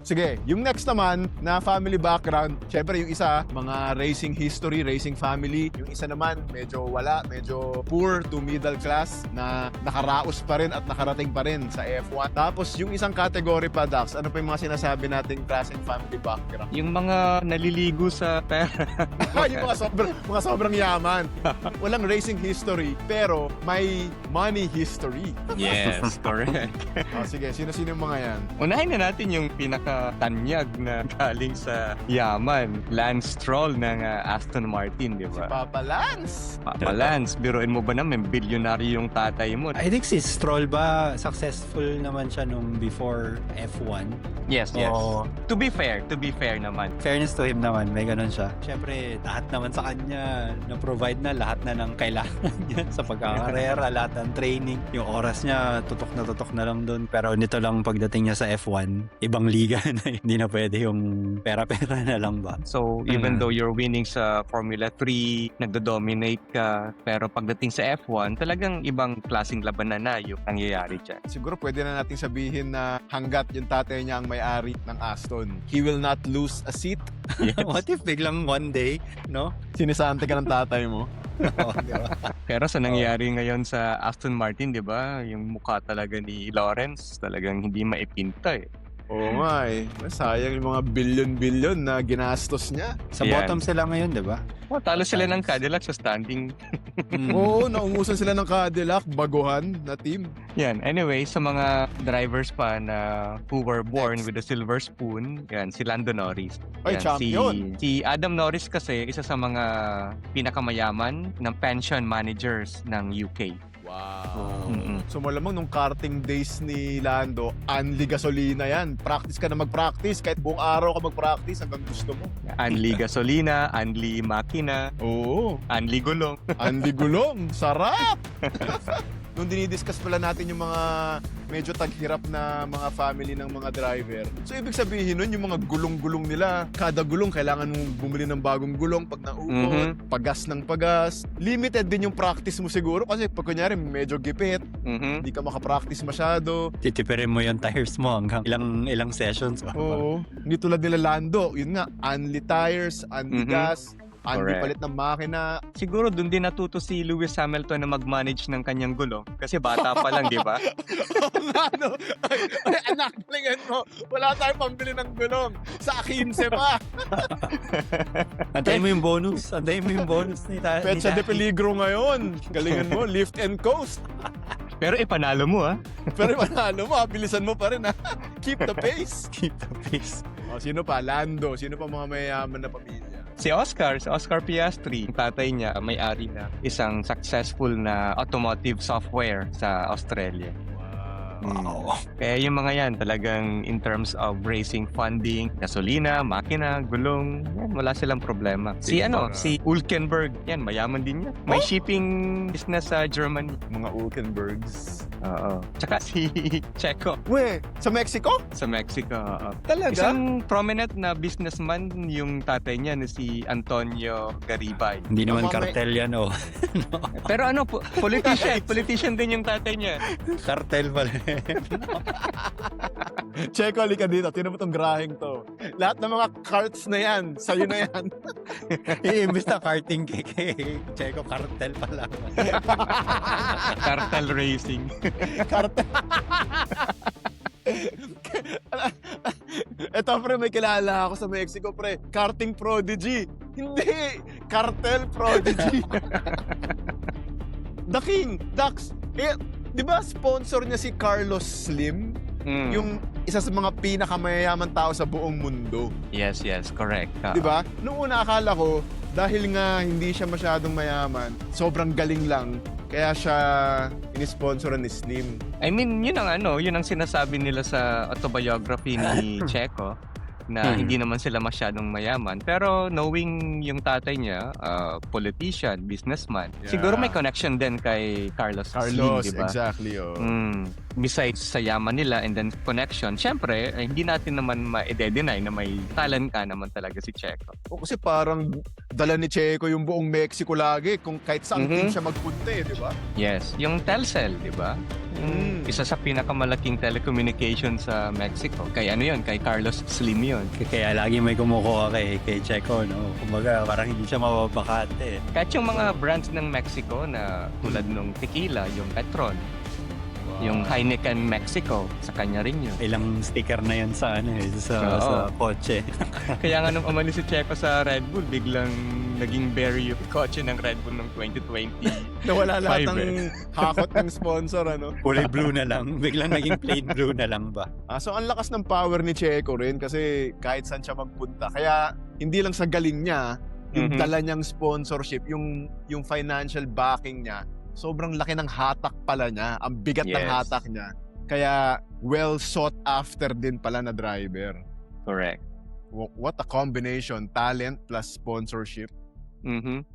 Sige, yung next naman na family background, syempre yung isa, mga racing history, racing family. Yung isa naman, medyo wala, medyo poor to middle class na nakaraos pa rin at nakarating pa rin sa F1. Tapos yung isang category pa, Dax, ano pa yung mga sinasabi nating class and family background? Yung mga naliligo sa pera. Yung mga sobrang yaman. Walang racing history, pero may money history. Yes, correct. Sige, sino-sino yung mga yan? Unahin na natin yung pinaka-tanyag na galing sa yaman. Lance Stroll ng Aston Martin, di Si ba? Papa Lance. Papa Lance, biruin mo ba naman, bilyonaryo yung tatay mo? I think si Stroll ba, successful naman siya nung before F1. Yes. Oo. To be fair naman. Fairness to him naman, may ganun siya. Siyempre, lahat naman sa kanya, na-provide na lahat na ng kailangan niya sa pagkakarera, lahat ng training. Yung oras niya, tutok na lang doon. Pero nito lang pagdating niya sa F1, ibang liga na, hindi na pwede yung pera-pera na lang ba. So, even though you're winning sa Formula 3, nagdo-dominate ka, pero pagdating sa F1, talagang ibang klaseng labanan na yung nangyayari dyan. Siguro pwede na natin sabihin na hanggat yung tatay niya ang may-ari ng Aston, he will not lose a seat. Yes. What if biglang one day, no? Sinisante ka ng tatay mo. Oo, di ba? Pero sa nangyayari ngayon sa Aston Martin, di ba, yung mukha talaga ni Lawrence, talagang hindi maipinta eh. Oo nga eh. Sayang yung mga bilyon-bilyon na ginastos niya. Sa Yan. bottom sila ngayon, di ba? Talo sila ng Cadillac sa standing. Oo, naungusan sila ng Cadillac, baguhan na team. Yan. Anyway, sa mga drivers pa na who were born with a silver spoon, yan, si Lando Norris. Ay, Yan, champion. Si Adam Norris kasi, isa sa mga pinakamayaman ng pension managers ng UK. Wow. Mm-mm. So malamang nung karting days ni Lando, unli gasolina yan. Practice ka na mag-practice. Kahit buong araw ka mag-practice hanggang gusto mo. Anli gasolina, anli makina, Oo. anli gulong. Anli gulong. Sarap! Nung dinidiscuss pala natin yung mga medyo taghirap na mga family ng mga driver. So ibig sabihin nun, yung mga gulong-gulong nila, kada gulong kailangan mong bumili ng bagong gulong pag naubod, pagas ng pagas. Limited din yung practice mo siguro kasi pag kunyari medyo gipit, Mhm. hindi ka makapractice masyado. Titipirin mo yung tires mo hanggang ilang sessions. Oo. Hindi tulad nila Lando, yun nga, unli tires, unli Mhm. gas, unli Correct. palit ng makina. Siguro doon din natuto si Lewis Hamilton na mag-manage ng kanyang gulong. Kasi bata pa lang, di ba? Oo nga, no? Ay, anak, galingan mo. Wala tayong pambili ng gulong. Sa 15 pa. Antayin mo yung bonus. Antayin mo yung bonus ni Petsa de Peligro ngayon. Galingan mo, lift and coast. Pero ipanalo mo, ah. Pero panalo mo, bilisan mo pa rin, ha? Keep the pace. Keep the pace. O, sino pa? Lando. Sino pa mga mayayaman na pamilya? Si Oscar Piastri, yung tatay niya, may-ari na isang successful na automotive software sa Australia. Wow. Kaya yung mga yan, talagang in terms of racing funding, gasolina, makina, gulong, yan, wala silang problema. Si Hülkenberg, yan, mayaman din yan. May shipping business sa Germany. Mga Ulkenbergs. Oo. Tsaka si Checo We, sa Mexico? sa Mexico. Oo. Talaga? Isang prominent na businessman yung tatay niya na si Antonio Garibay. Hindi naman Baka may- cartel yan, oh. Pero politician din yung tatay niya. Cartel pala. Checo, halika dito. Tinan mo tong grahing to. Lahat ng mga carts na yan, sa'yo na yan. Iimbis na karting kay Checo, cartel pala. Cartel racing. Cartel. Eto, pre, may kilala ako sa Mexico, pre. Karting prodigy. Hindi, cartel prodigy. The King, Dax. Di ba sponsor niya si Carlos Slim? Mm. Yung isa sa mga pinakamayayaman tao sa buong mundo. Yes, correct. Di ba? Noong una akala ko, dahil nga hindi siya masyadong mayaman, sobrang galing lang. Kaya siya inisponsoran ni Slim. I mean, yun ang sinasabi nila sa autobiography ni Checo na hindi naman sila masyadong mayaman. Pero knowing yung tatay niya, politician, businessman, Yeah. siguro may connection din kay Carlos Slim, di ba? exactly. Oh. Besides sa yaman nila and then connection, syempre, hindi natin naman ma-deny na may talent ka naman talaga si Checo. O, kasi parang dala ni Checo yung buong Mexico lagi kung kahit saan Mhm. team siya magpunta di ba? Yes, yung Telcel, di ba? Yung Mm. isa sa pinakamalaking telecommunication sa Mexico. Kay ano yun? Kay Carlos Slim yun. Kaya lagi may kumukuha kay Checo, no? Kumbaga, parang hindi siya mababakante. Kahit yung mga brands ng Mexico na tulad nung tequila, yung Petron, yung Heineken Mexico, sa kanya rin yun. Ilang sticker na yun sa sa Oo. kotse. Kaya nga nung umalis si Checo sa Red Bull, biglang naging berry yung kotse ng Red Bull noong 2020. Nawala lahat Five, ng hakot ng sponsor, ano? Kulay blue na lang. Biglang naging plain blue na lang ba? So ang lakas ng power ni Checo rin kasi kahit saan siya magpunta. Kaya hindi lang sa galing niya, yung Mhm. dala niyang sponsorship, yung financial backing niya, sobrang laki ng hatak pala niya. Ang bigat ng Yes. hatak niya. Kaya well sought after din pala na driver. Correct. What a combination. Talent plus sponsorship. Mhm.